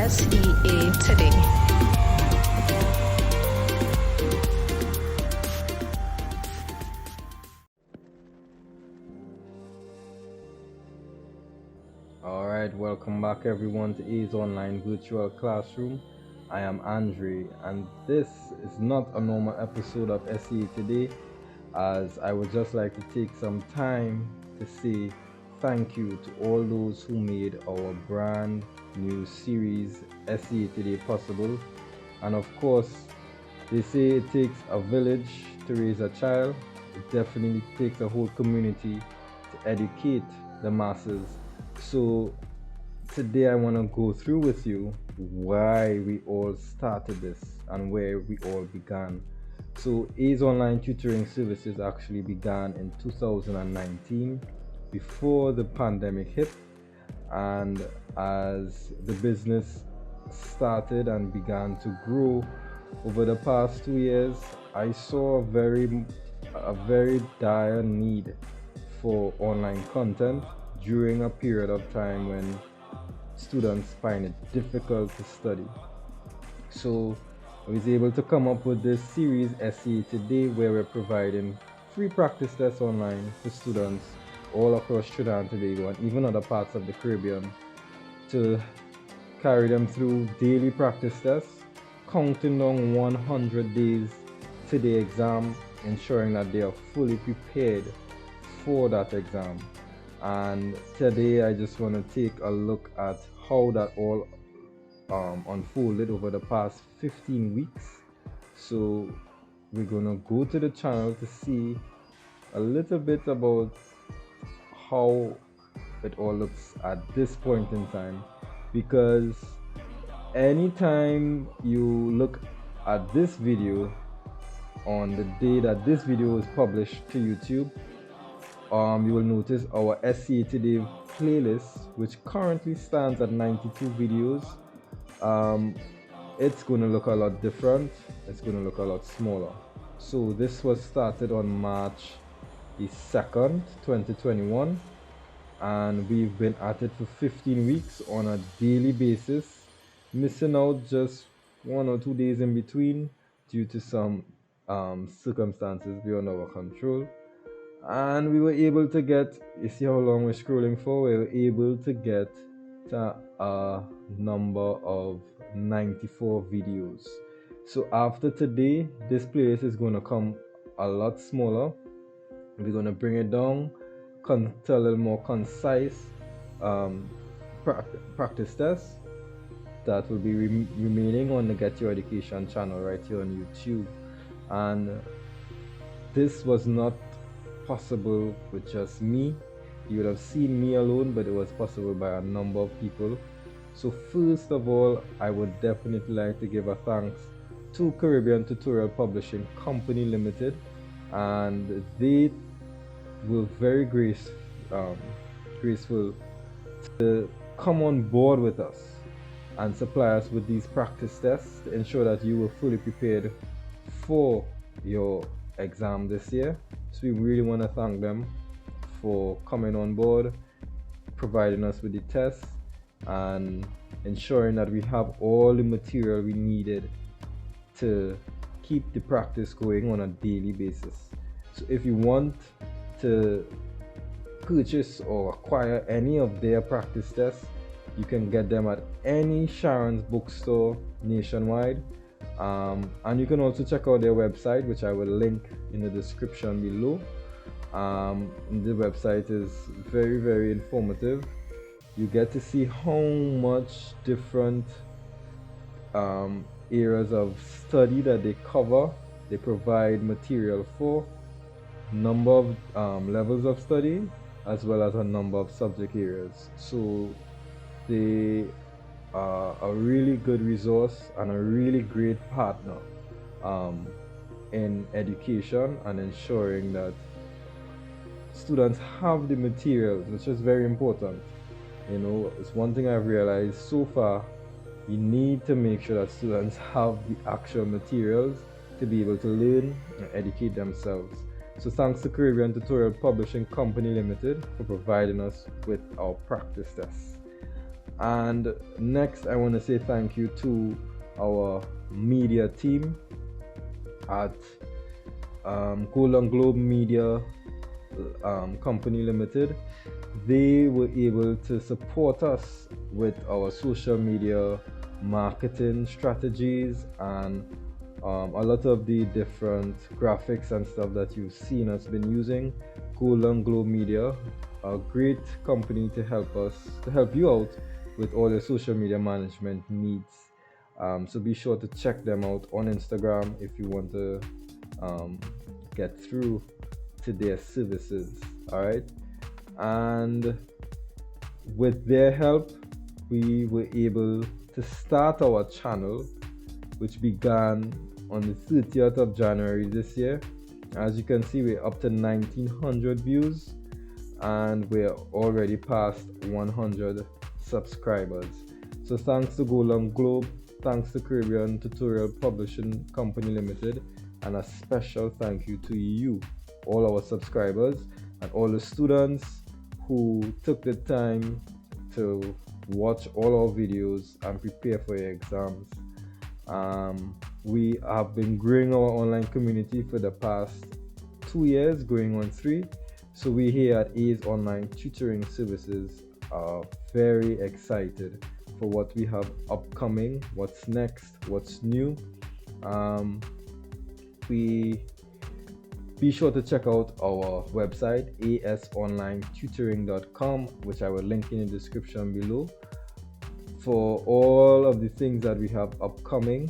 SEA Today. Alright, welcome back everyone to A's Online Virtual Classroom. I am Andre, and this is not a normal episode of SEA Today, as I would just like to take some time to say thank you to all those who made our brand new series SEA Today possible. And of course, they say it takes a village to raise a child. It definitely takes a whole community to educate the masses. So today I want to go through with you why we all started this and where we all began. So A's Online Tutoring Services actually began in 2019, before the pandemic hit, and as the business started and began to grow over the past 2 years, I saw a very dire need for online content during a period of time when students find it difficult to study. So I was able to come up with this series SEA Today, where we're providing free practice tests online for students all across Trinidad and Tobago and even other parts of the Caribbean, to carry them through daily practice tests, counting down 100 days to the exam, ensuring that they are fully prepared for that exam. And today I just want to take a look at how that all unfolded over the past 15 weeks. So we're gonna go to the channel to see a little bit about how it all looks at this point in time, because anytime you look at this video on the day that this video is published to YouTube, you will notice our SEA Today playlist, which currently stands at 92 videos. It's going to look a lot different. It's going to look a lot smaller. So this was started on March the 2nd, 2021, and we've been at it for 15 weeks on a daily basis, missing out just 1 or 2 days in between due to some circumstances beyond our control. And we were able to get, you see how long we're scrolling for, we were able to get to a number of 94 videos. So after today, this playlist is going to come a lot smaller. We're going to bring it down to a little more concise practice tests that will be remaining on the Get Your Education channel right here on YouTube. And this was not possible with just me. You would have seen me alone, but it was possible by a number of people. So first of all, I would definitely like to give a thanks to Caribbean Tutorial Publishing Company Limited, and they were very graceful to come on board with us and supply us with these practice tests to ensure that you were fully prepared for your exam this year. So we really want to thank them for coming on board, providing us with the tests, and ensuring that we have all the material we needed to keep the practice going on a daily basis. So if you want to purchase or acquire any of their practice tests, you can get them at any Sharon's bookstore nationwide. And you can also check out their website, which I will link in the description below. The website is very, very informative. You get to see how much different areas of study that they cover. They provide material for number of levels of study, as well as a number of subject areas. So they a really good resource and a really great partner in education and ensuring that students have the materials, which is very important. You know, it's one thing I've realized so far. You need to make sure that students have the actual materials to be able to learn and educate themselves. So thanks to Caribbean Tutorial Publishing Company Limited for providing us with our practice tests. And next, I want to say thank you to our media team at Golden Globe Media Company Limited. They were able to support us with our social media marketing strategies and a lot of the different graphics and stuff that you've seen us been using. Golden Globe Media, a great company to help you out with all your social media management needs. So be sure to check them out on Instagram if you want to get through to their services. All right, and with their help, we were able to start our channel, which began on the 30th of January this year. As you can see, we're up to 1900 views and we're already past 100 subscribers. So thanks to Golden Globe, thanks to Caribbean Tutorial Publishing Company Limited, and a special thank you to you, all our subscribers and all the students who took the time to watch all our videos and prepare for your exams. We have been growing our online community for the past 2 years, going on 3. So we here at A's Online Tutoring Services are very excited for what we have upcoming, what's next, what's new. Be sure to check out our website, asonlinetutoring.com, which I will link in the description below, for all of the things that we have upcoming.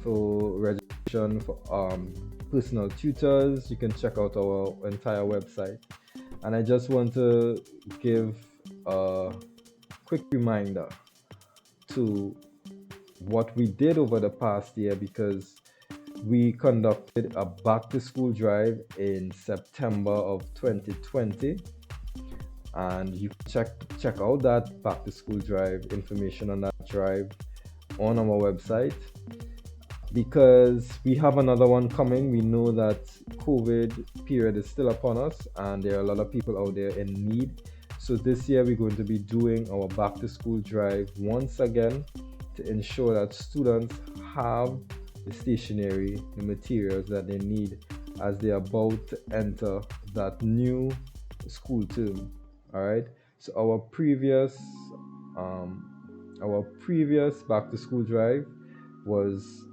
For registration for personal tutors, you can check out our entire website. And I just want to give a quick reminder to what we did over the past year, because we conducted a back to school drive in September of 2020, and you can check out that back to school drive information on that drive on our website, because we have another one coming. We know that COVID period is still upon us and there are a lot of people out there in need. So this year we're going to be doing our back to school drive once again to ensure that students have the stationery, the materials that they need as they're about to enter that new school term. All right. So our previous back to school drive was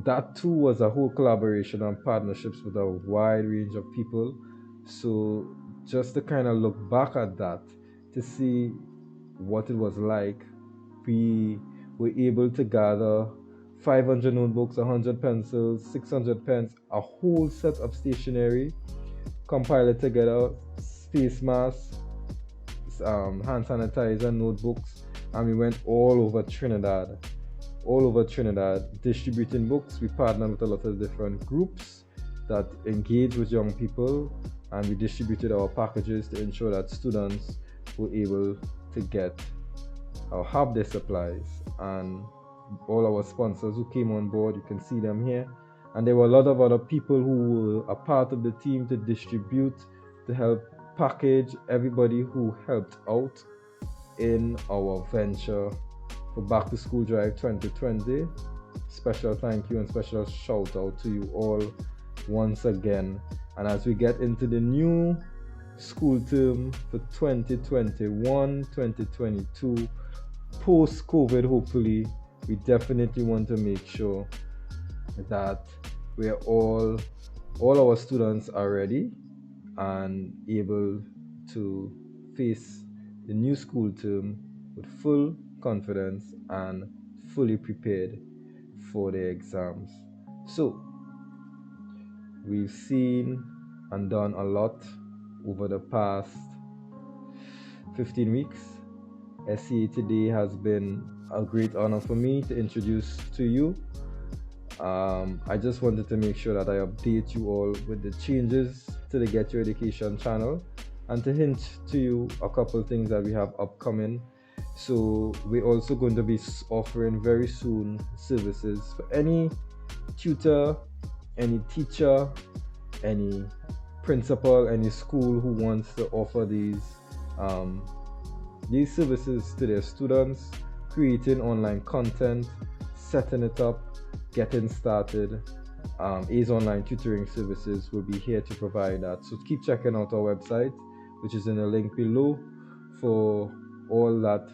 that too was a whole collaboration and partnerships with a wide range of people. So just to kind of look back at that to see what it was like, we were able to gather 500 notebooks, 100 pencils, 600 pens, a whole set of stationery, compile it together, face masks, hand sanitizer, notebooks, and we went all over Trinidad, distributing books. We partnered with a lot of different groups that engage with young people, and we distributed our packages to ensure that students were able to get or have their supplies. And all our sponsors who came on board, you can see them here, and there were a lot of other people who were a part of the team to distribute, to help package, everybody who helped out in our venture for Back to School Drive 2020. Special thank you and special shout out to you all once again. And as we get into the new school term for 2021-2022, post-COVID hopefully, we definitely want to make sure that we're all our students are ready and able to face the new school term with full confidence and fully prepared for their exams. So we've seen and done a lot over the past 15 weeks. SCA today has been a great honor for me to introduce to you. I just wanted to make sure that I update you all with the changes to the Get Your Education channel and to hint to you a couple things that we have upcoming. So we're also going to be offering very soon services for any tutor, any teacher, any principal, any school who wants to offer these these services to their students, creating online content, setting it up, getting started. A's Online Tutoring Services will be here to provide that. So keep checking out our website, which is in the link below, for all that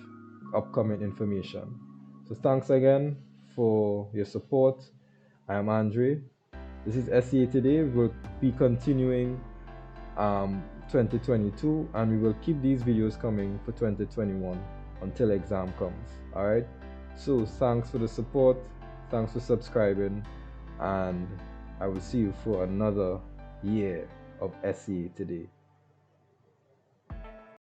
upcoming information. So thanks again for your support. I am Andre. This is SEA Today. We'll be continuing 2022, and we will keep these videos coming for 2021 until exam comes. All right. So thanks for the support. Thanks for subscribing, and I will see you for another year of SEA Today.